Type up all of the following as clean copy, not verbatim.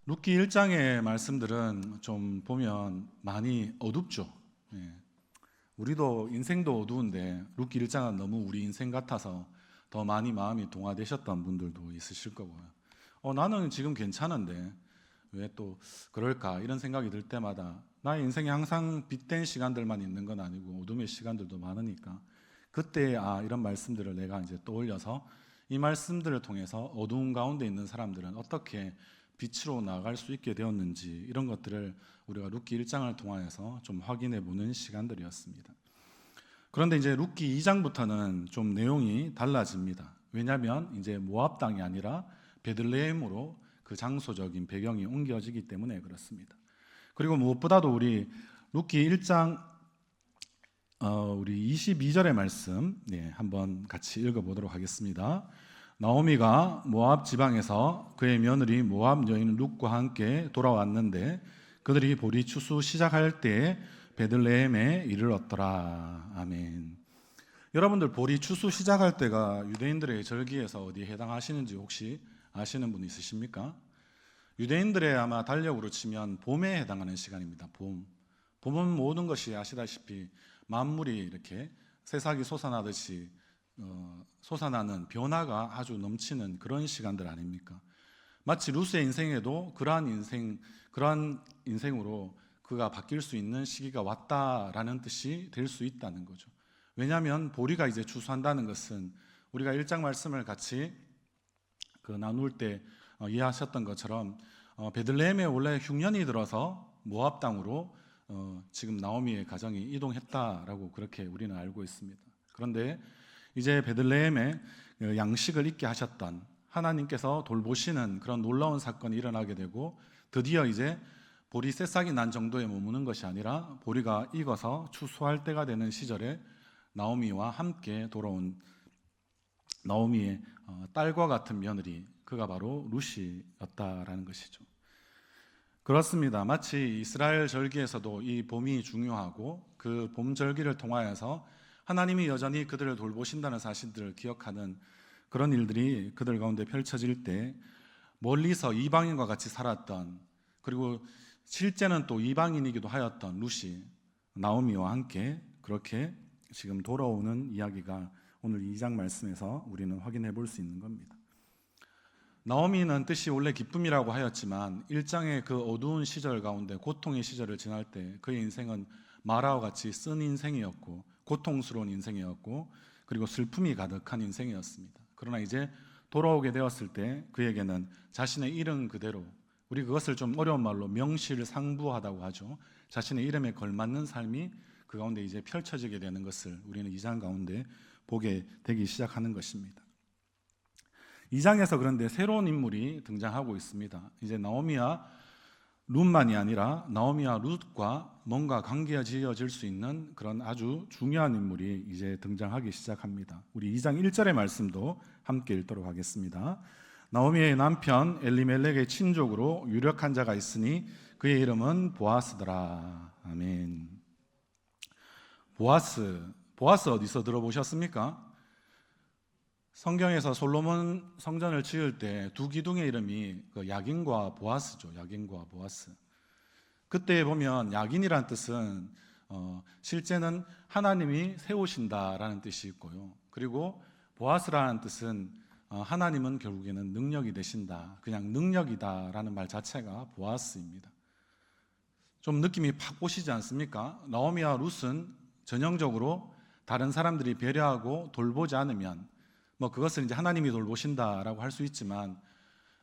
룻기 1장의 말씀들은 좀 보면 많이 어둡죠. 예. 우리도 인생도 어두운데 룻기 1장은 너무 우리 인생 같아서 더 많이 마음이 동화되셨던 분들도 있으실 거고요. 나는 지금 괜찮은데 왜 또 그럴까 이런 생각이 들 때마다 나의 인생에 항상 빛된 시간들만 있는 건 아니고 어둠의 시간들도 많으니까 그때 이런 말씀들을 내가 이제 떠올려서 이 말씀들을 통해서 어두운 가운데 있는 사람들은 어떻게 빛으로 나아갈 수 있게 되었는지 이런 것들을 우리가 룻기 1장을 통하여서 좀 확인해 보는 시간들이었습니다. 그런데 이제 룻기 2장부터는 좀 내용이 달라집니다. 왜냐하면 이제 모압 땅이 아니라 베들레헴으로 그 장소적인 배경이 옮겨지기 때문에 그렇습니다. 그리고 무엇보다도 우리 룻기 1장 우리 22절의 말씀 한번 같이 읽어보도록 하겠습니다. 나오미가 모압 지방에서 그의 며느리 모압 여인 룻과 함께 돌아왔는데 그들이 보리 추수 시작할 때에 베들레헴에 이르렀더라. 아멘. 여러분들 보리 추수 시작할 때가 유대인들의 절기에서 어디에 해당하시는지 혹시 아시는 분 있으십니까? 유대인들의 아마 달력으로 치면 봄에 해당하는 시간입니다. 봄은 모든 것이 아시다시피 만물이 이렇게 새싹이 솟아나듯이 솟아나는 변화가 아주 넘치는 그런 시간들 아닙니까? 마치 룻의 인생에도 그러한 인생으로 그가 바뀔 수 있는 시기가 왔다라는 뜻이 될 수 있다는 거죠. 왜냐하면 보리가 이제 추수한다는 것은 우리가 1장 말씀을 같이 나눌 때 이해하셨던 것처럼 베들레헴에 원래 흉년이 들어서 모압 땅으로 지금 나오미의 가정이 이동했다라고 그렇게 우리는 알고 있습니다. 그런데 이제 베들레헴에 양식을 잊게 하셨던 하나님께서 돌보시는 그런 놀라운 사건이 일어나게 되고 드디어 이제 보리 새싹이 난 정도에 머무는 것이 아니라 보리가 익어서 추수할 때가 되는 시절에 나오미와 함께 돌아온 나오미의 딸과 같은 며느리, 그가 바로 룻이었다라는 것이죠. 그렇습니다. 마치 이스라엘 절기에서도 이 봄이 중요하고 그 봄 절기를 통하여서 하나님이 여전히 그들을 돌보신다는 사실들을 기억하는 그런 일들이 그들 가운데 펼쳐질 때 멀리서 이방인과 같이 살았던, 그리고 실제는 또 이방인이기도 하였던 룻이 나오미와 함께 그렇게 지금 돌아오는 이야기가 오늘 2장 말씀에서 우리는 확인해 볼 수 있는 겁니다. 나오미는 뜻이 원래 기쁨이라고 하였지만 1장의 그 어두운 시절 가운데 고통의 시절을 지날 때 그의 인생은 마라와 같이 쓴 인생이었고 고통스러운 인생이었고 그리고 슬픔이 가득한 인생이었습니다. 그러나 이제 돌아오게 되었을 때 그에게는 자신의 이름 그대로, 우리 그것을 좀 어려운 말로 명실상부하다고 하죠. 자신의 이름에 걸맞는 삶이 그 가운데 이제 펼쳐지게 되는 것을 우리는 2장 가운데 보게 되기 시작하는 것입니다. 2장에서 그런데 새로운 인물이 등장하고 있습니다. 이제 나오미와 룻만이 아니라 나오미와 룻과 뭔가 관계가 지어질 수 있는 그런 아주 중요한 인물이 이제 등장하기 시작합니다. 우리 2장 1절의 말씀도 함께 읽도록 하겠습니다. 나오미의 남편 엘리멜렉의 친족으로 유력한 자가 있으니 그의 이름은 보아스더라. 아멘. 보아스 어디서 들어보셨습니까? 성경에서 솔로몬 성전을 지을 때 두 기둥의 이름이 야긴과 보아스죠. 야긴과 보아스. 그때 보면 야긴이란 뜻은 실제는 하나님이 세우신다라는 뜻이 있고요. 그리고 보아스라는 뜻은 하나님은 결국에는 능력이 되신다, 그냥 능력이다라는 말 자체가 보아스입니다. 좀 느낌이 팍 오시지 않습니까? 나오미와 룻은 전형적으로 다른 사람들이 배려하고 돌보지 않으면 그것을 이제 하나님이 돌보신다라고 할 수 있지만,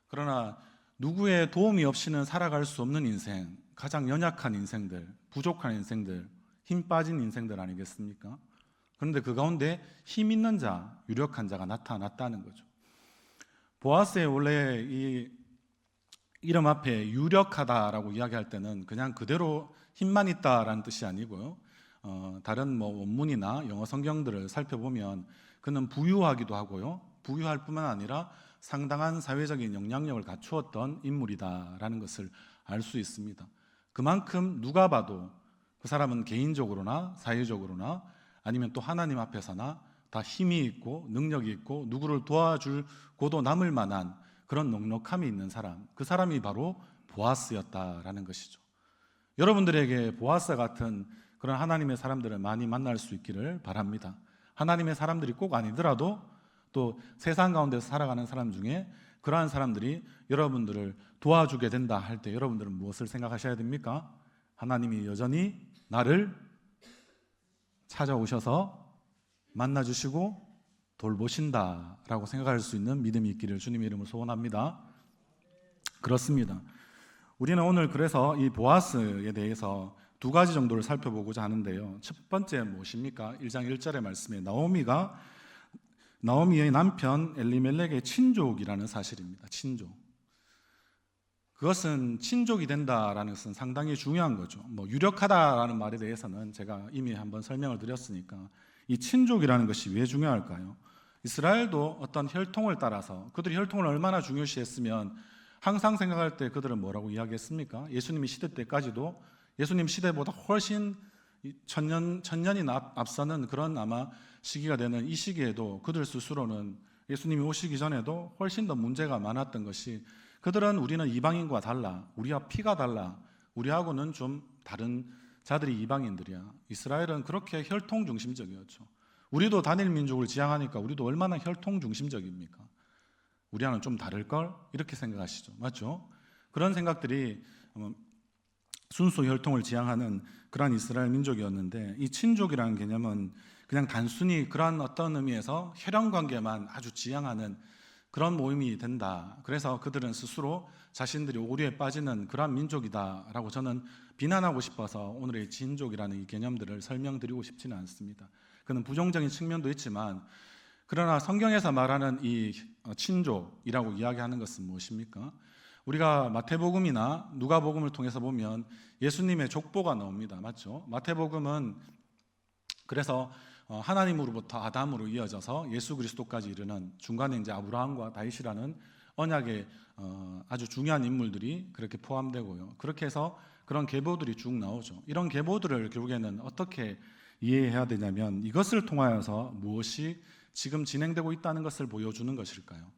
그러나 누구의 도움이 없이는 살아갈 수 없는 인생, 가장 연약한 인생들, 부족한 인생들, 힘 빠진 인생들 아니겠습니까? 그런데 그 가운데 힘 있는 자, 유력한 자가 나타났다는 거죠. 보아스의 원래 이 이름 앞에 유력하다라고 이야기할 때는 그냥 그대로 힘만 있다라는 뜻이 아니고요. 다른 원문이나 영어 성경들을 살펴보면 그는 부유하기도 하고요. 부유할 뿐만 아니라 상당한 사회적인 영향력을 갖추었던 인물이다라는 것을 알 수 있습니다. 그만큼 누가 봐도 그 사람은 개인적으로나 사회적으로나 아니면 또 하나님 앞에서나 다 힘이 있고 능력이 있고 누구를 도와줄 고도 남을 만한 그런 넉넉함이 있는 사람, 그 사람이 바로 보아스였다라는 것이죠. 여러분들에게 보아스 같은 그런 하나님의 사람들을 많이 만날 수 있기를 바랍니다. 하나님의 사람들이 꼭 아니더라도 또 세상 가운데서 살아가는 사람 중에 그러한 사람들이 여러분들을 도와주게 된다 할 때 여러분들은 무엇을 생각하셔야 됩니까? 하나님이 여전히 나를 찾아오셔서 만나주시고 돌보신다라고 생각할 수 있는 믿음이 있기를 주님의 이름으로 소원합니다. 그렇습니다. 우리는 오늘 그래서 이 보아스에 대해서 두 가지 정도를 살펴보고자 하는데요. 첫 번째 무엇입니까? 1장 1절의 말씀에 나오미의 남편 엘리멜렉의 친족이라는 사실입니다. 친족. 그것은 친족이 된다라는 것은 상당히 중요한 거죠. 유력하다라는 말에 대해서는 제가 이미 한번 설명을 드렸으니까 이 친족이라는 것이 왜 중요할까요? 이스라엘도 어떤 혈통을 따라서 그들이 혈통을 얼마나 중요시했으면 항상 생각할 때 그들은 뭐라고 이야기했습니까? 예수님이 시대 때까지도 예수님 시대보다 훨씬 천년이 앞서는 그런 아마 시기가 되는 이 시기에도 그들 스스로는 예수님이 오시기 전에도 훨씬 더 문제가 많았던 것이 그들은 우리는 이방인과 달라, 우리와 피가 달라, 우리하고는 좀 다른 자들이 이방인들이야. 이스라엘은 그렇게 혈통 중심적이었죠. 우리도 단일 민족을 지향하니까 우리도 얼마나 혈통 중심적입니까? 우리와는 좀 다를걸? 이렇게 생각하시죠. 맞죠? 그런 생각들이 순수 혈통을 지향하는 그러한 이스라엘 민족이었는데 이 친족이라는 개념은 그냥 단순히 그러한 어떤 의미에서 혈연관계만 아주 지향하는 그런 모임이 된다. 그래서 그들은 스스로 자신들이 오류에 빠지는 그러한 민족이다라고 저는 비난하고 싶어서 오늘의 친족이라는 이 개념들을 설명드리고 싶지는 않습니다. 그는 부정적인 측면도 있지만 그러나 성경에서 말하는 이 친족이라고 이야기하는 것은 무엇입니까? 우리가 마태복음이나 누가복음을 통해서 보면 예수님의 족보가 나옵니다. 맞죠? 마태복음은 그래서 하나님으로부터 아담으로 이어져서 예수 그리스도까지 이르는 중간에 이제 아브라함과 다윗이라는 언약의 아주 중요한 인물들이 그렇게 포함되고요. 그렇게 해서 그런 계보들이 쭉 나오죠. 이런 계보들을 결국에는 어떻게 이해해야 되냐면 이것을 통하여서 무엇이 지금 진행되고 있다는 것을 보여주는 것일까요?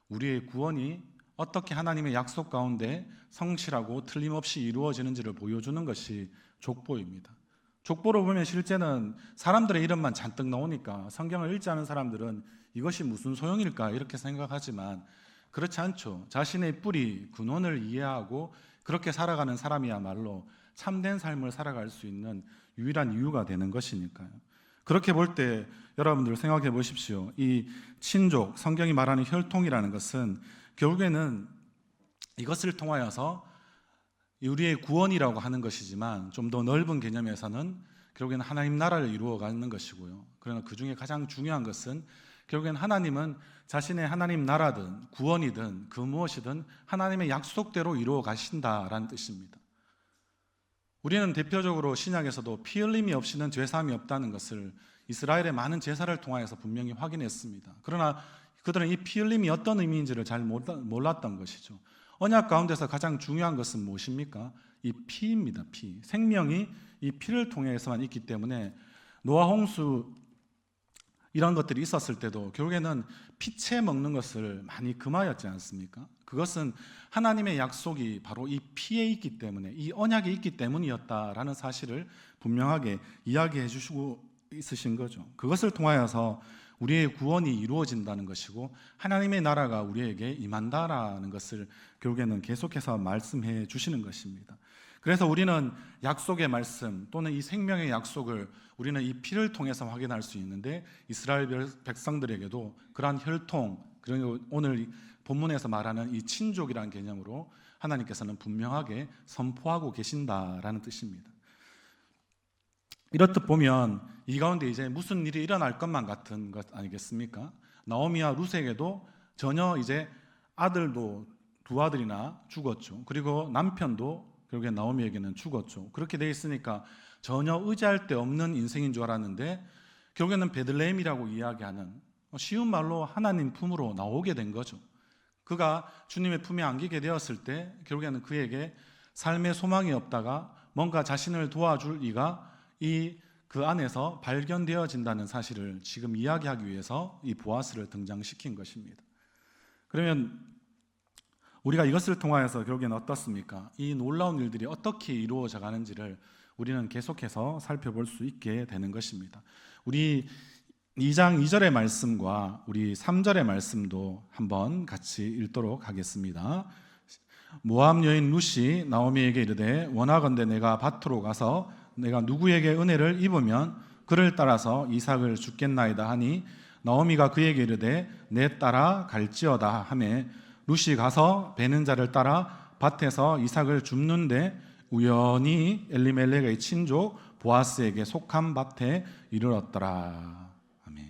우리의 구원이 어떻게 하나님의 약속 가운데 성실하고 틀림없이 이루어지는지를 보여주는 것이 족보입니다. 족보로 보면 실제는 사람들의 이름만 잔뜩 나오니까 성경을 읽지 않은 사람들은 이것이 무슨 소용일까 이렇게 생각하지만 그렇지 않죠. 자신의 뿌리, 근원을 이해하고 그렇게 살아가는 사람이야말로 참된 삶을 살아갈 수 있는 유일한 이유가 되는 것이니까요. 그렇게 볼 때 여러분들 생각해 보십시오. 이 친족, 성경이 말하는 혈통이라는 것은 결국에는 이것을 통하여서 우리의 구원이라고 하는 것이지만 좀 더 넓은 개념에서는 결국에는 하나님 나라를 이루어가는 것이고요. 그러나 그 중에 가장 중요한 것은 결국에는 하나님은 자신의 하나님 나라든 구원이든 그 무엇이든 하나님의 약속대로 이루어 가신다라는 뜻입니다. 우리는 대표적으로 신약에서도 피 흘림이 없이는 죄사함이 없다는 것을 이스라엘의 많은 제사를 통하여서 분명히 확인했습니다. 그러나 그들은 이 피 흘림이 어떤 의미인지를 잘 몰랐던 것이죠. 언약 가운데서 가장 중요한 것은 무엇입니까? 이 피입니다. 피. 생명이 이 피를 통해서만 있기 때문에 노아 홍수 이런 것들이 있었을 때도 결국에는 피채 먹는 것을 많이 금하였지 않습니까? 그것은 하나님의 약속이 바로 이 피에 있기 때문에 이 언약에 있기 때문이었다라는 사실을 분명하게 이야기해 주시고 있으신 거죠. 그것을 통하여서 우리의 구원이 이루어진다는 것이고 하나님의 나라가 우리에게 임한다라는 것을 결국에는 계속해서 말씀해 주시는 것입니다. 그래서 우리는 약속의 말씀 또는 이 생명의 약속을 우리는 이 피를 통해서 확인할 수 있는데 이스라엘 백성들에게도 그러한 혈통, 그리고 오늘 본문에서 말하는 이 친족이라는 개념으로 하나님께서는 분명하게 선포하고 계신다라는 뜻입니다. 이렇듯 보면 이 가운데 이제 무슨 일이 일어날 것만 같은 것 아니겠습니까? 나오미와 룻에게도 전혀 이제 아들도 두 아들이나 죽었죠. 그리고 남편도 결국에 나오미에게는 죽었죠. 그렇게 돼 있으니까 전혀 의지할 데 없는 인생인 줄 알았는데 결국에는 베들레헴이라고 이야기하는 쉬운 말로 하나님 품으로 나오게 된 거죠. 그가 주님의 품에 안기게 되었을 때 결국에는 그에게 삶의 소망이 없다가 뭔가 자신을 도와줄 이가 그 안에서 발견되어진다는 사실을 지금 이야기하기 위해서 이 보아스를 등장시킨 것입니다. 그러면 우리가 이것을 통하여서 결국에는 어떻습니까? 이 놀라운 일들이 어떻게 이루어져 가는지를 우리는 계속해서 살펴볼 수 있게 되는 것입니다. 우리 2장 2절의 말씀과 우리 3절의 말씀도 한번 같이 읽도록 하겠습니다. 모압 여인 룻이 나오미에게 이르되 원하건대 내가 밭으로 가서 내가 누구에게 은혜를 입으면 그를 따라서 이삭을 죽겠나이다 하니 나오미가 그에게 이르되 내 따라 갈지어다 하매 룻이 가서 베는 자를 따라 밭에서 이삭을 줍는데 우연히 엘리멜렉의 친족 보아스에게 속한 밭에 이르렀더라. 아멘.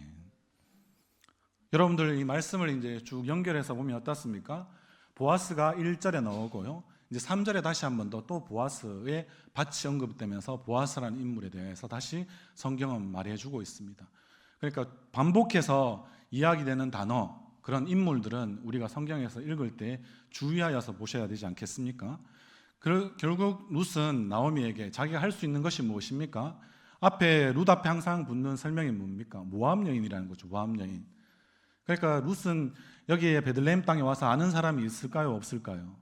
여러분들 이 말씀을 이제 쭉 연결해서 보면 어떻습니까? 보아스가 1절에 나오고요. 이제 3절에 다시 한 번 더 또 보아스의 밭이 언급되면서 보아스라는 인물에 대해서 다시 성경은 말해주고 있습니다. 그러니까 반복해서 이야기되는 단어, 그런 인물들은 우리가 성경에서 읽을 때 주의하여서 보셔야 되지 않겠습니까? 결국 룻은 나오미에게 자기가 할 수 있는 것이 무엇입니까? 룻 앞에 항상 붙는 설명이 뭡니까? 모압 여인이라는 거죠. 모압 여인. 그러니까 룻은 여기에 베들레헴 땅에 와서 아는 사람이 있을까요? 없을까요?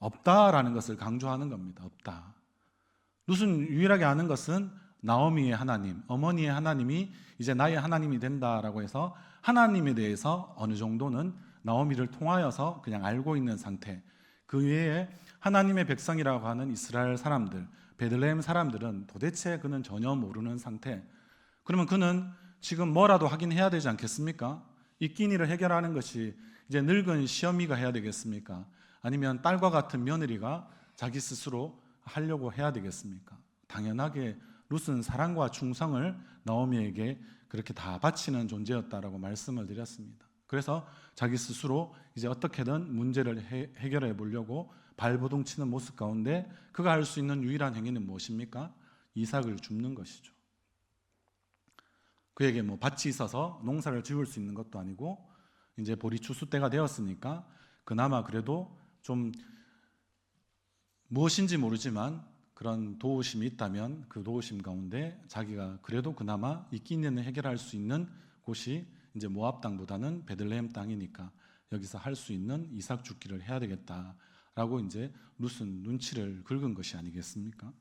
없다라는 것을 강조하는 겁니다. 없다. 룻은 유일하게 아는 것은 나오미의 하나님, 어머니의 하나님이 이제 나의 하나님이 된다라고 해서 하나님에 대해서 어느 정도는 나오미를 통하여서 그냥 알고 있는 상태. 그 외에 하나님의 백성이라고 하는 이스라엘 사람들, 베들레헴 사람들은 도대체 그는 전혀 모르는 상태. 그러면 그는 지금 뭐라도 하긴 해야 되지 않겠습니까? 이 끼니를 해결하는 것이 이제 늙은 시어미가 해야 되겠습니까? 아니면 딸과 같은 며느리가 자기 스스로 하려고 해야 되겠습니까? 당연하게 룻은 사랑과 충성을 나오미에게 그렇게 다 바치는 존재였다라고 말씀을 드렸습니다. 그래서 자기 스스로 이제 어떻게든 문제를 해결해 보려고 발버둥 치는 모습 가운데 그가 할 수 있는 유일한 행위는 무엇입니까? 이삭을 줍는 것이죠. 그에게 뭐 밭이 있어서 농사를 지을 수 있는 것도 아니고 이제 보리 추수 때가 되었으니까 그나마 그래도 좀 무엇인지 모르지만 그런 도우심이 있다면 그 도우심 가운데 자기가 그래도 그나마 이 끼니는 해결할 수 있는 곳이 이제 모압 땅보다는 베들레헴 땅이니까 여기서 할 수 있는 이삭 죽기를 해야 되겠다라고 이제 룻은 눈치를 긁은 것이 아니겠습니까?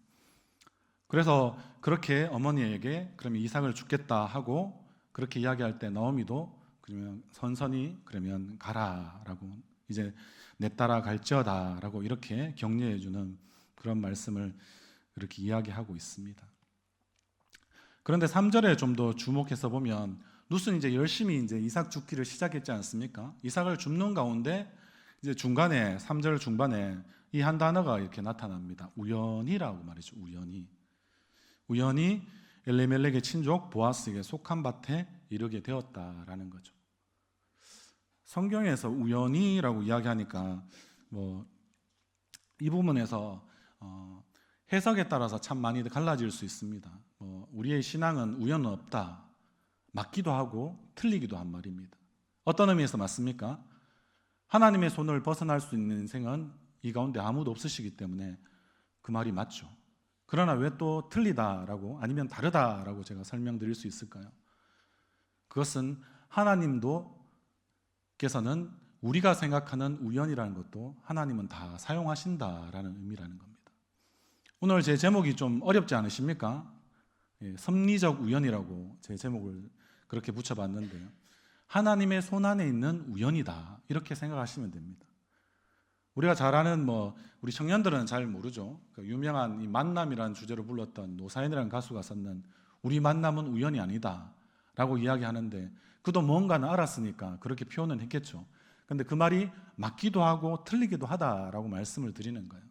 그래서 그렇게 어머니에게 그러면 이삭을 죽겠다 하고 그렇게 이야기할 때 나오미도 그러면 선선히 그러면 가라라고 이제 내 따라 갈지어다라고 이렇게 격려해 주는 그런 말씀을 그렇게 이야기하고 있습니다. 그런데 3절에 좀 더 주목해서 보면 룻은 이제 열심히 이제 이삭 죽기를 시작했지 않습니까? 이삭을 줍는 가운데 이제 중간에 3절 중반에 이 한 단어가 이렇게 나타납니다. 우연히라고 말이죠. 우연히 엘리멜렉의 친족 보아스에게 속한 밭에 이르게 되었다라는 거죠. 성경에서 우연히라고 이야기하니까 뭐 이 부분에서 해석에 따라서 참 많이 갈라질 수 있습니다. 우리의 신앙은 우연은 없다. 맞기도 하고 틀리기도 한 말입니다. 어떤 의미에서 맞습니까? 하나님의 손을 벗어날 수 있는 인생은 이 가운데 아무도 없으시기 때문에 그 말이 맞죠. 그러나 왜 또 틀리다라고 아니면 다르다라고 제가 설명드릴 수 있을까요? 그것은 하나님께서는 우리가 생각하는 우연이라는 것도 하나님은 다 사용하신다라는 의미라는 겁니다. 오늘 제 제목이 좀 어렵지 않으십니까? 섭리적 우연이라고 제 제목을 그렇게 붙여봤는데요. 하나님의 손 안에 있는 우연이다 이렇게 생각하시면 됩니다. 우리가 잘 아는 우리 청년들은 잘 모르죠. 그 유명한 이 만남이라는 주제로 불렀던 노사연이라는 가수가 썼는 우리 만남은 우연이 아니다라고 이야기하는데 그도 뭔가는 알았으니까 그렇게 표현은 했겠죠. 그런데 그 말이 맞기도 하고 틀리기도 하다라고 말씀을 드리는 거예요.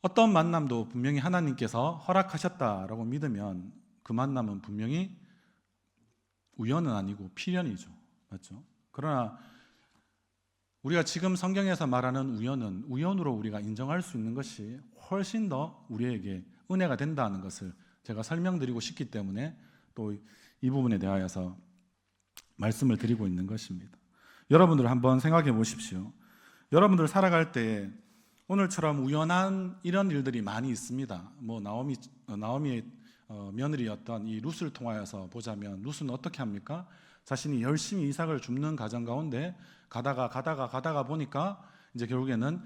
어떤 만남도 분명히 하나님께서 허락하셨다라고 믿으면 그 만남은 분명히 우연은 아니고 필연이죠. 맞죠? 그러나 우리가 지금 성경에서 말하는 우연은 우연으로 우리가 인정할 수 있는 것이 훨씬 더 우리에게 은혜가 된다는 것을 제가 설명드리고 싶기 때문에 또 이 부분에 대하여서 말씀을 드리고 있는 것입니다. 여러분들 한번 생각해 보십시오. 여러분들 살아갈 때 오늘처럼 우연한 이런 일들이 많이 있습니다. 나오미의 며느리였던 이 룻을 통하여서 보자면 룻은 어떻게 합니까? 자신이 열심히 이삭을 줍는 과정 가운데 가다가 보니까 이제 결국에는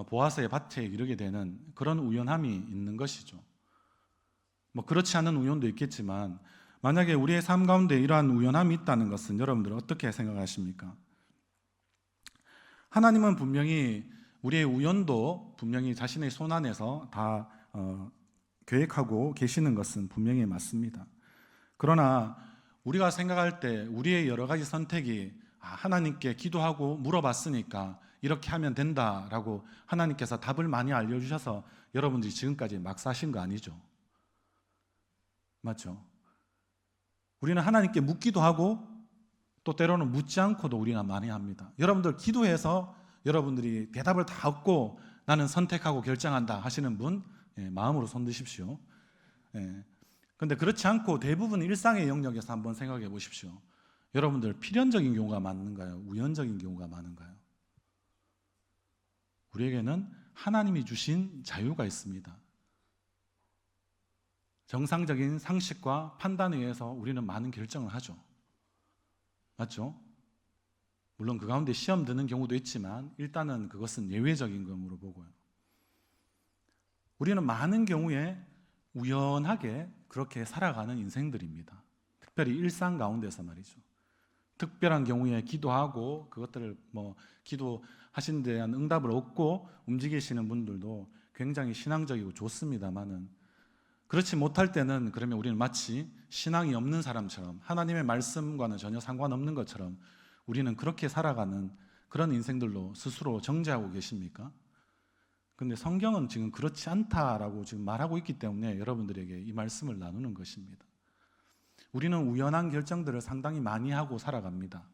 보아스의 밭에 이르게 되는 그런 우연함이 있는 것이죠. 뭐 그렇지 않은 우연도 있겠지만 만약에 우리의 삶 가운데 이러한 우연함이 있다는 것은 여러분들은 어떻게 생각하십니까? 하나님은 분명히 우리의 우연도 분명히 자신의 손 안에서 다 계획하고 계시는 것은 분명히 맞습니다. 그러나 우리가 생각할 때 우리의 여러 가지 선택이 하나님께 기도하고 물어봤으니까 이렇게 하면 된다라고 하나님께서 답을 많이 알려주셔서 여러분들이 지금까지 막 사신 거 아니죠? 맞죠? 우리는 하나님께 묻기도 하고 또 때로는 묻지 않고도 우리는 많이 합니다. 여러분들 기도해서 여러분들이 대답을 다 얻고 나는 선택하고 결정한다 하시는 분 마음으로 손 드십시오. 그런데 그렇지 않고 대부분 일상의 영역에서 한번 생각해 보십시오. 여러분들 필연적인 경우가 많은가요? 우연적인 경우가 많은가요? 우리에게는 하나님이 주신 자유가 있습니다. 정상적인 상식과 판단에 의해서 우리는 많은 결정을 하죠. 맞죠? 물론 그 가운데 시험 드는 경우도 있지만 일단은 그것은 예외적인 것으로 보고요. 우리는 많은 경우에 우연하게 그렇게 살아가는 인생들입니다. 특별히 일상 가운데서 말이죠. 특별한 경우에 기도하고 그것들을 기도하신 데 대한 응답을 얻고 움직이시는 분들도 굉장히 신앙적이고 좋습니다만은 그렇지 못할 때는 그러면 우리는 마치 신앙이 없는 사람처럼 하나님의 말씀과는 전혀 상관없는 것처럼 우리는 그렇게 살아가는 그런 인생들로 스스로 정죄하고 계십니까? 그런데 성경은 지금 그렇지 않다라고 지금 말하고 있기 때문에 여러분들에게 이 말씀을 나누는 것입니다. 우리는 우연한 결정들을 상당히 많이 하고 살아갑니다.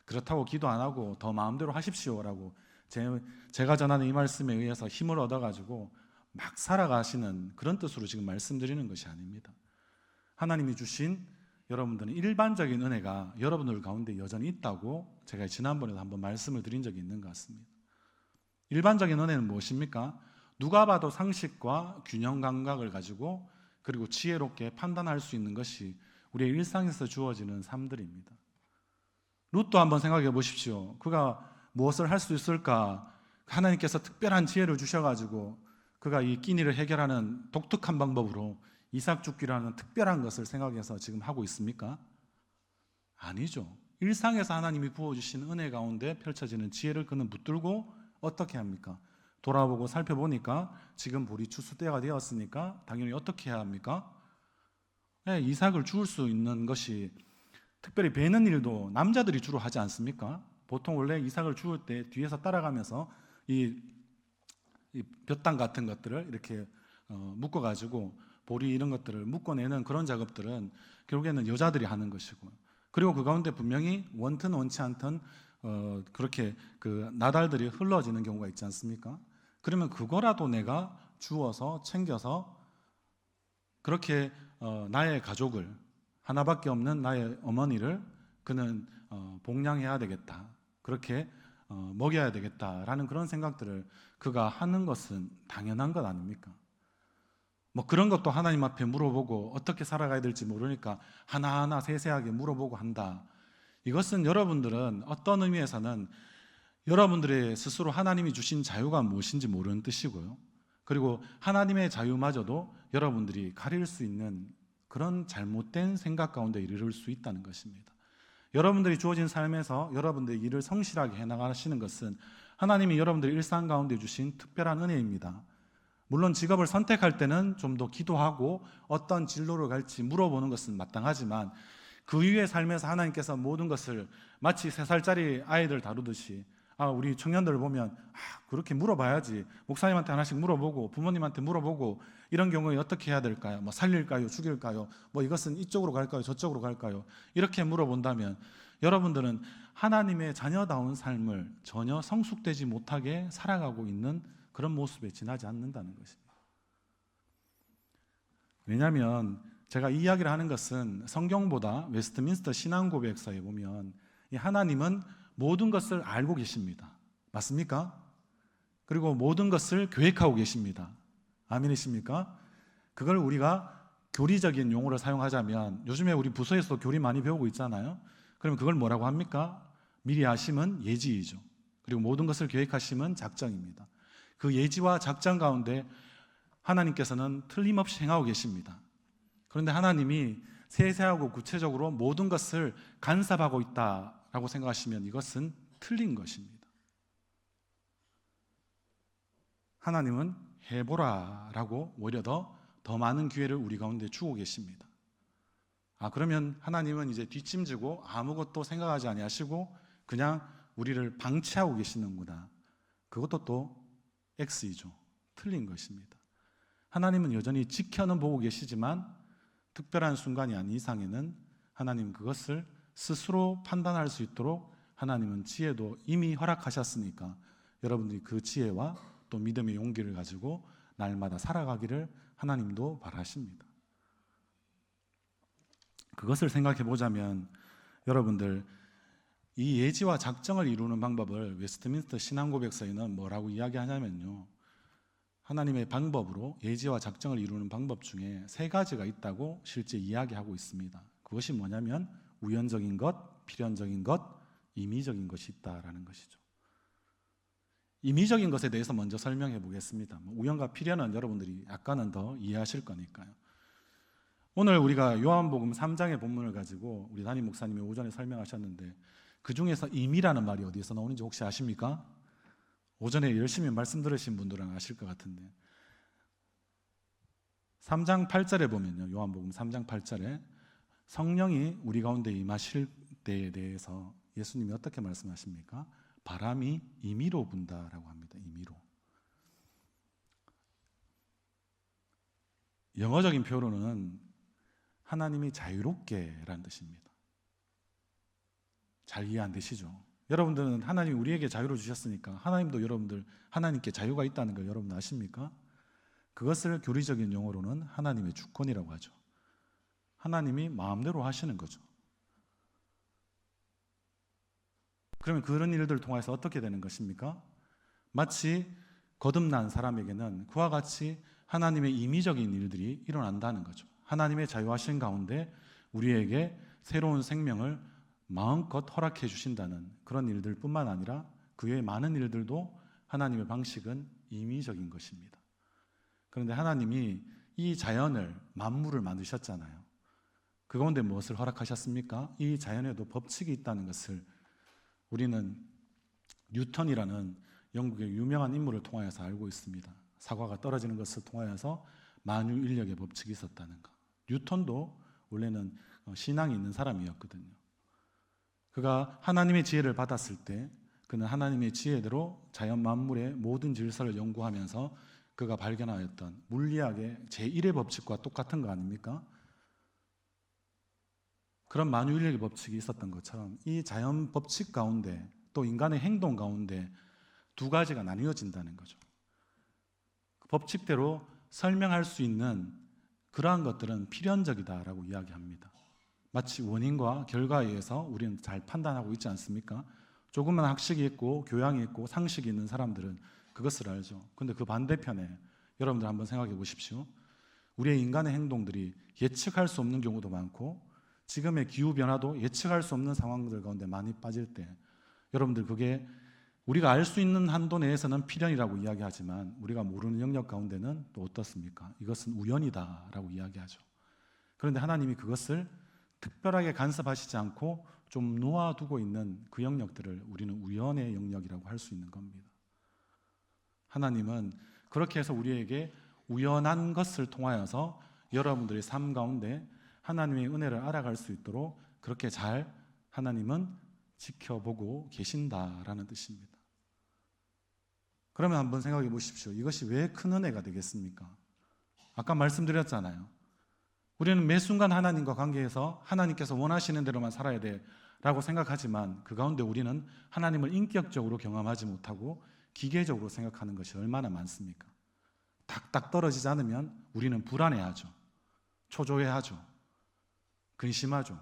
그렇다고 기도 안 하고 더 마음대로 하십시오라고 제가 전하는 이 말씀에 의해서 힘을 얻어가지고 막 살아가시는 그런 뜻으로 지금 말씀드리는 것이 아닙니다. 하나님이 주신 여러분들은 일반적인 은혜가 여러분들 가운데 여전히 있다고 제가 지난번에도 한번 말씀을 드린 적이 있는 것 같습니다. 일반적인 은혜는 무엇입니까? 누가 봐도 상식과 균형 감각을 가지고 그리고 지혜롭게 판단할 수 있는 것이 우리의 일상에서 주어지는 삶들입니다. 룻도 한번 생각해 보십시오. 그가 무엇을 할 수 있을까? 하나님께서 특별한 지혜를 주셔가지고 그가 이 끼니를 해결하는 독특한 방법으로 이삭 죽기라는 특별한 것을 생각해서 지금 하고 있습니까? 아니죠. 일상에서 하나님이 부어주신 은혜 가운데 펼쳐지는 지혜를 그는 붙들고 어떻게 합니까? 돌아보고 살펴보니까 지금 보리 추수 때가 되었으니까 당연히 어떻게 해야 합니까? 이삭을 주울 수 있는 것이 특별히 베는 일도 남자들이 주로 하지 않습니까? 보통 원래 이삭을 주울 때 뒤에서 따라가면서 이 볕당 같은 것들을 이렇게 묶어가지고 보리 이런 것들을 묶어내는 그런 작업들은 결국에는 여자들이 하는 것이고 그리고 그 가운데 분명히 원튼 원치 않든 그렇게 그 나달들이 흘러지는 경우가 있지 않습니까? 그러면 그거라도 내가 주워서 챙겨서 그렇게 나의 가족을 하나밖에 없는 나의 어머니를 그는 복양해야 되겠다. 그렇게 먹여야 되겠다라는 그런 생각들을 그가 하는 것은 당연한 것 아닙니까? 그런 것도 하나님 앞에 물어보고 어떻게 살아가야 될지 모르니까 하나하나 세세하게 물어보고 한다. 이것은 여러분들은 어떤 의미에서는 여러분들의 스스로 하나님이 주신 자유가 무엇인지 모르는 뜻이고요. 그리고 하나님의 자유마저도 여러분들이 가릴 수 있는 그런 잘못된 생각 가운데 이르를 수 있다는 것입니다. 여러분들이 주어진 삶에서 여러분들의 일을 성실하게 해나가시는 것은 하나님이 여러분들의 일상 가운데 주신 특별한 은혜입니다. 물론 직업을 선택할 때는 좀 더 기도하고 어떤 진로를 갈지 물어보는 것은 마땅하지만 그 이후의 삶에서 하나님께서 모든 것을 마치 3살짜리 아이들 다루듯이 우리 청년들을 보면 그렇게 물어봐야지 목사님한테 하나씩 물어보고 부모님한테 물어보고 이런 경우에 어떻게 해야 될까요? 살릴까요? 죽일까요? 이것은 이쪽으로 갈까요? 저쪽으로 갈까요? 이렇게 물어본다면 여러분들은 하나님의 자녀다운 삶을 전혀 성숙되지 못하게 살아가고 있는 그런 모습에 지나지 않는다는 것입니다. 왜냐하면 제가 이 이야기를 하는 것은 성경보다 웨스트민스터 신앙고백서에 보면 이 하나님은 모든 것을 알고 계십니다. 맞습니까? 그리고 모든 것을 계획하고 계십니다. 아멘이십니까? 그걸 우리가 교리적인 용어를 사용하자면 요즘에 우리 부서에서도 교리 많이 배우고 있잖아요. 그러면 그걸 뭐라고 합니까? 미리 아심은 예지이죠. 그리고 모든 것을 계획하심은 작정입니다. 그 예지와 작정 가운데 하나님께서는 틀림없이 행하고 계십니다. 그런데 하나님이 세세하고 구체적으로 모든 것을 간섭하고 있다라고 생각하시면 이것은 틀린 것입니다. 하나님은 해보라라고 오히려 더 많은 기회를 우리 가운데 주고 계십니다. 그러면 하나님은 이제 뒷짐지고 아무것도 생각하지 아니하시고 그냥 우리를 방치하고 계시는구나. 그것도 또 X이죠. 틀린 것입니다. 하나님은 여전히 지켜는 보고 계시지만 특별한 순간이 아닌 이상에는 하나님 그것을 스스로 판단할 수 있도록 하나님은 지혜도 이미 허락하셨으니까 여러분들이 그 지혜와 또 믿음의 용기를 가지고 날마다 살아가기를 하나님도 바라십니다. 그것을 생각해 보자면 여러분들 이 예지와 작정을 이루는 방법을 웨스트민스터 신앙고백서에는 뭐라고 이야기하냐면요, 하나님의 방법으로 예지와 작정을 이루는 방법 중에 3가지가 있다고 실제 이야기하고 있습니다. 그것이 뭐냐면 우연적인 것, 필연적인 것, 임의적인 것이 있다라는 것이죠. 임의적인 것에 대해서 먼저 설명해 보겠습니다. 우연과 필연은 여러분들이 약간은 더 이해하실 거니까요. 오늘 우리가 요한복음 3장의 본문을 가지고 우리 담임 목사님이 오전에 설명하셨는데 그 중에서 임의라는 말이 어디에서 나오는지 혹시 아십니까? 오전에 열심히 말씀 들으신 분들은 아실 것 같은데 3장 8절에 보면요, 요한복음 3장 8절에 성령이 우리 가운데 임하실 때에 대해서 예수님이 어떻게 말씀하십니까? 바람이 임의로 분다라고 합니다. 임의로. 영어적인 표현으로는 하나님이 자유롭게라는 뜻입니다. 잘 이해 안 되시죠? 여러분들은 하나님이 우리에게 자유를 주셨으니까 하나님도 여러분들 하나님께 자유가 있다는 걸 여러분 아십니까? 그것을 교리적인 용어로는 하나님의 주권이라고 하죠. 하나님이 마음대로 하시는 거죠. 그러면 그런 일들을 통해서 어떻게 되는 것입니까? 마치 거듭난 사람에게는 그와 같이 하나님의 임의적인 일들이 일어난다는 거죠. 하나님의 자유하신 가운데 우리에게 새로운 생명을 마음껏 허락해 주신다는 그런 일들 뿐만 아니라 그 외의 많은 일들도 하나님의 방식은 임의적인 것입니다. 그런데 하나님이 이 자연을, 만물을 만드셨잖아요. 그 가운데 무엇을 허락하셨습니까? 이 자연에도 법칙이 있다는 것을 우리는 뉴턴이라는 영국의 유명한 인물을 통하여서 알고 있습니다. 사과가 떨어지는 것을 통하여서 만유인력의 법칙이 있었다는 것. 뉴턴도 원래는 신앙이 있는 사람이었거든요. 그가 하나님의 지혜를 받았을 때 그는 하나님의 지혜대로 자연 만물의 모든 질서를 연구하면서 그가 발견하였던 물리학의 제1의 법칙과 똑같은 거 아닙니까? 그런 만유인력의 법칙이 있었던 것처럼 이 자연 법칙 가운데 또 인간의 행동 가운데 2가지가 나뉘어진다는 거죠. 그 법칙대로 설명할 수 있는 그러한 것들은 필연적이다라고 이야기합니다. 마치 원인과 결과에 의해서 우리는 잘 판단하고 있지 않습니까? 조금만 학식이 있고 교양이 있고 상식이 있는 사람들은 그것을 알죠. 근데 그 반대편에 여러분들 한번 생각해 보십시오. 우리의 인간의 행동들이 예측할 수 없는 경우도 많고 지금의 기후변화도 예측할 수 없는 상황들 가운데 많이 빠질 때 여러분들 그게 우리가 알 수 있는 한도 내에서는 필연이라고 이야기하지만 우리가 모르는 영역 가운데는 또 어떻습니까? 이것은 우연이다라고 이야기하죠. 그런데 하나님이 그것을 특별하게 간섭하시지 않고 좀 놓아두고 있는 그 영역들을 우리는 우연의 영역이라고 할 수 있는 겁니다. 하나님은 그렇게 해서 우리에게 우연한 것을 통하여서 여러분들의 삶 가운데 하나님의 은혜를 알아갈 수 있도록 그렇게 잘 하나님은 지켜보고 계신다라는 뜻입니다. 그러면 한번 생각해 보십시오. 이것이 왜 큰 은혜가 되겠습니까? 아까 말씀드렸잖아요. 우리는 매 순간 하나님과 관계에서 하나님께서 원하시는 대로만 살아야 돼라고 생각하지만 그 가운데 우리는 하나님을 인격적으로 경험하지 못하고 기계적으로 생각하는 것이 얼마나 많습니까? 딱딱 떨어지지 않으면 우리는 불안해하죠. 초조해하죠. 근심하죠.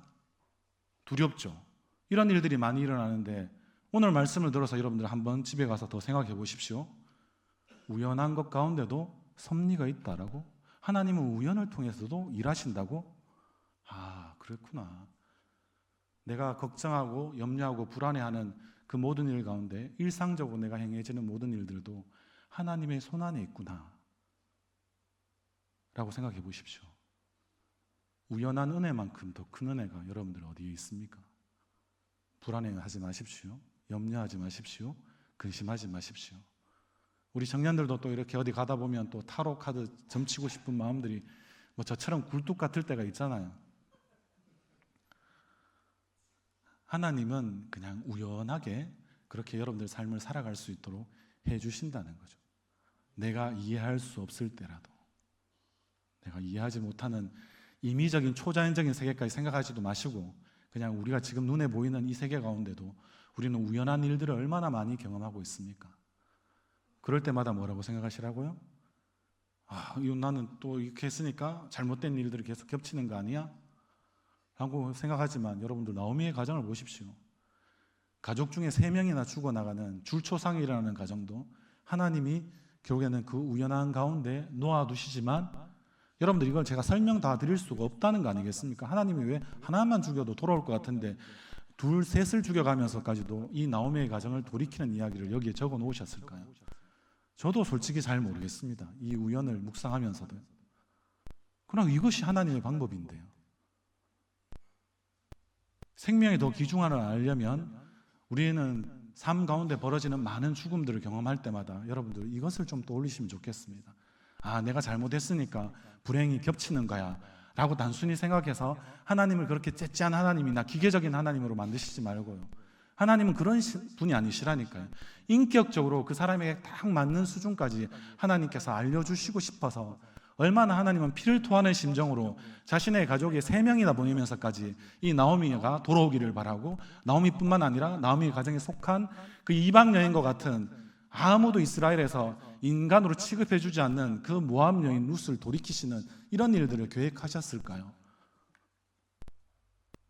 두렵죠. 이런 일들이 많이 일어나는데 오늘 말씀을 들어서 여러분들 한번 집에 가서 더 생각해 보십시오. 우연한 것 가운데도 섭리가 있다라고? 하나님은 우연을 통해서도 일하신다고? 그렇구나. 내가 걱정하고 염려하고 불안해하는 그 모든 일 가운데 일상적으로 내가 행해지는 모든 일들도 하나님의 손 안에 있구나 라고 생각해 보십시오. 우연한 은혜만큼 더 큰 은혜가 여러분들 어디에 있습니까? 불안해하지 마십시오. 염려하지 마십시오. 근심하지 마십시오. 우리 청년들도 또 이렇게 어디 가다 보면 또 타로 카드 점치고 싶은 마음들이 뭐 저처럼 굴뚝 같을 때가 있잖아요. 하나님은 그냥 우연하게 그렇게 여러분들 삶을 살아갈 수 있도록 해주신다는 거죠. 내가 이해할 수 없을 때라도, 내가 이해하지 못하는 임의적인 초자연적인 세계까지 생각하지도 마시고 그냥 우리가 지금 눈에 보이는 이 세계 가운데도 우리는 우연한 일들을 얼마나 많이 경험하고 있습니까? 그럴 때마다 뭐라고 생각하시라고요? 나는 또 이렇게 했으니까 잘못된 일들이 계속 겹치는 거 아니야? 라고 생각하지만 여러분들 나오미의 가정을 보십시오. 가족 중에 3명이나 죽어나가는 줄초상이라는 가정도 하나님이 결국에는 그 우연한 가운데 놓아두시지만, 여러분들 이걸 제가 설명 다 드릴 수가 없다는 거 아니겠습니까? 하나님이 왜 하나만 죽여도 돌아올 것 같은데 둘, 셋을 죽여가면서까지도 이 나오미의 가정을 돌이키는 이야기를 여기에 적어 놓으셨을까요? 저도 솔직히 잘 모르겠습니다. 이 우연을 묵상하면서도. 그러나 이것이 하나님의 방법인데요. 생명이 더 귀중함을 알려면 우리는 삶 가운데 벌어지는 많은 죽음들을 경험할 때마다 여러분들 이것을 좀 떠올리시면 좋겠습니다. 내가 잘못했으니까 불행이 겹치는 거야 라고 단순히 생각해서 하나님을 그렇게 째째한 하나님이나 기계적인 하나님으로 만드시지 말고요. 하나님은 그런 분이 아니시라니까요. 인격적으로 그 사람에게 딱 맞는 수준까지 하나님께서 알려주시고 싶어서 얼마나 하나님은 피를 토하는 심정으로 자신의 가족에 3명이나 보내면서까지 이 나오미가 돌아오기를 바라고, 나오미뿐만 아니라 나오미의 가정에 속한 그 이방 여인과 같은 아무도 이스라엘에서 인간으로 취급해주지 않는 그 모압 여인 룻을 돌이키시는 이런 일들을 계획하셨을까요?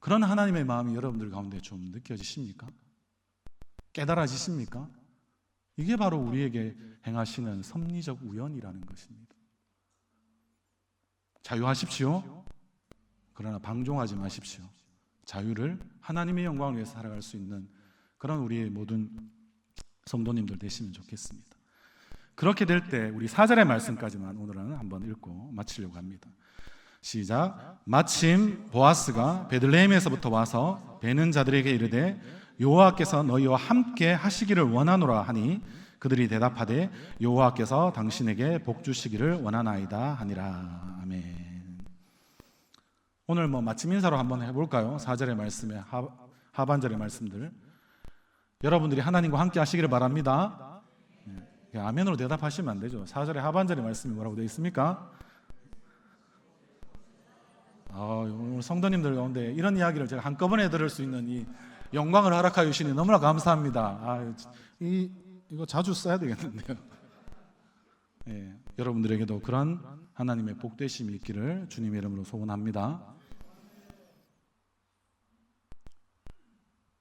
그런 하나님의 마음이 여러분들 가운데 좀 느껴지십니까? 깨달아지십니까? 이게 바로 우리에게 행하시는 섭리적 우연이라는 것입니다. 자유하십시오. 그러나 방종하지 마십시오. 자유를 하나님의 영광을 위해서 살아갈 수 있는 그런 우리의 모든 성도님들 되시면 좋겠습니다. 그렇게 될 때 우리 4절의 말씀까지만 오늘은 한번 읽고 마치려고 합니다. 시작. 마침 보아스가 베들레헴에서부터 와서 베는 자들에게 이르되 여호와께서 너희와 함께 하시기를 원하노라 하니 그들이 대답하되 여호와께서 당신에게 복 주시기를 원하나이다 하니라. 아멘. 오늘 마침 인사로 한번 해볼까요? 4절의 말씀의 하반절의 말씀들. 여러분들이 하나님과 함께 하시기를 바랍니다. 아멘으로 대답하시면 안 되죠. 4절의 하반절의 말씀이 뭐라고 되어 있습니까? 오늘 성도님들 가운데 이런 이야기를 제가 한꺼번에 들을 수 있는 이 영광을 허락하여 주시니 너무나 감사합니다. 이거 자주 써야 되겠는데요. 여러분들에게도 그런 하나님의 복되심이 있기를 주님의 이름으로 소원합니다.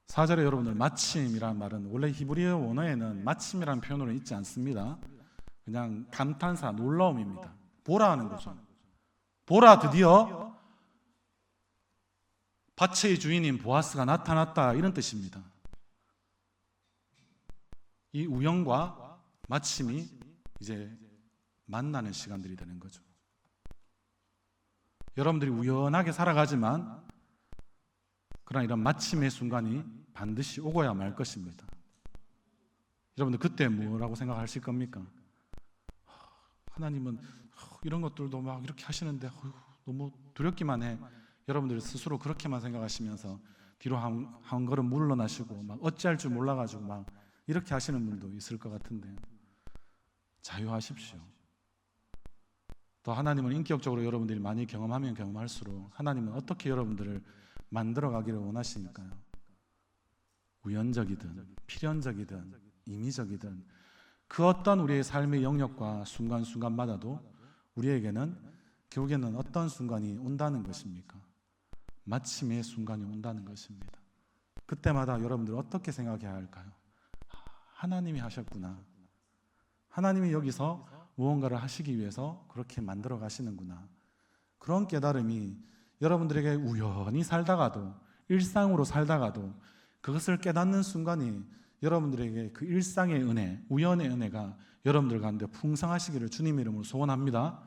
4절에 여러분들 마침이라는 말은 원래 히브리어 원어에는 마침이라는 표현으로 있지 않습니다. 그냥 감탄사, 놀라움입니다. 보라 하는 거죠. 보라, 드디어 밭의 주인인 보아스가 나타났다, 이런 뜻입니다. 이 우연과 마침이 이제 만나는 시간들이 되는 거죠. 여러분들이 우연하게 살아가지만 그러나 이런 마침의 순간이 반드시 오고야 말 것입니다. 여러분들 그때 뭐라고 생각하실 겁니까? 하나님은 이런 것들도 막 이렇게 하시는데 너무 두렵기만 해. 여러분들 스스로 그렇게만 생각하시면서 뒤로 한 걸음 물러나시고 막 어찌할 줄 몰라가지고 막 이렇게 하시는 분도 있을 것 같은데요. 자유하십시오. 또 하나님은 인격적으로 여러분들이 많이 경험하면 경험할수록 하나님은 어떻게 여러분들을 만들어가기를 원하시니까요. 우연적이든 필연적이든 임의적이든 그 어떤 우리의 삶의 영역과 순간순간마다도 우리에게는 결국에는 어떤 순간이 온다는 것입니까? 마침의 순간이 온다는 것입니다. 그때마다 여러분들 어떻게 생각해야 할까요? 하나님이 하셨구나. 하나님이 여기서 무언가를 하시기 위해서 그렇게 만들어 가시는구나. 그런 깨달음이 여러분들에게 우연히 살다가도 일상으로 살다가도 그것을 깨닫는 순간이 여러분들에게 그 일상의 은혜, 우연의 은혜가 여러분들 가운데 풍성하시기를 주님 이름으로 소원합니다.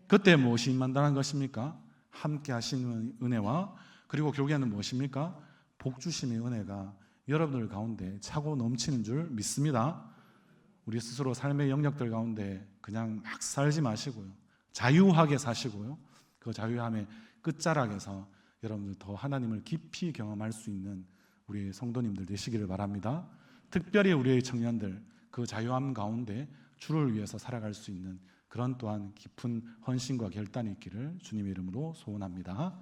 그때 무엇이 임한다는 것입니까? 함께 하시는 은혜와 그리고 결국에는 무엇입니까? 복 주심의 은혜가 여러분들 가운데 차고 넘치는 줄 믿습니다. 우리 스스로 삶의 영역들 가운데 그냥 막 살지 마시고요. 자유하게 사시고요. 그 자유함의 끝자락에서 여러분들 더 하나님을 깊이 경험할 수 있는 우리 성도님들 되시기를 바랍니다. 특별히 우리의 청년들 그 자유함 가운데 주를 위해서 살아갈 수 있는 그런 또한 깊은 헌신과 결단이 있기를 주님의 이름으로 소원합니다.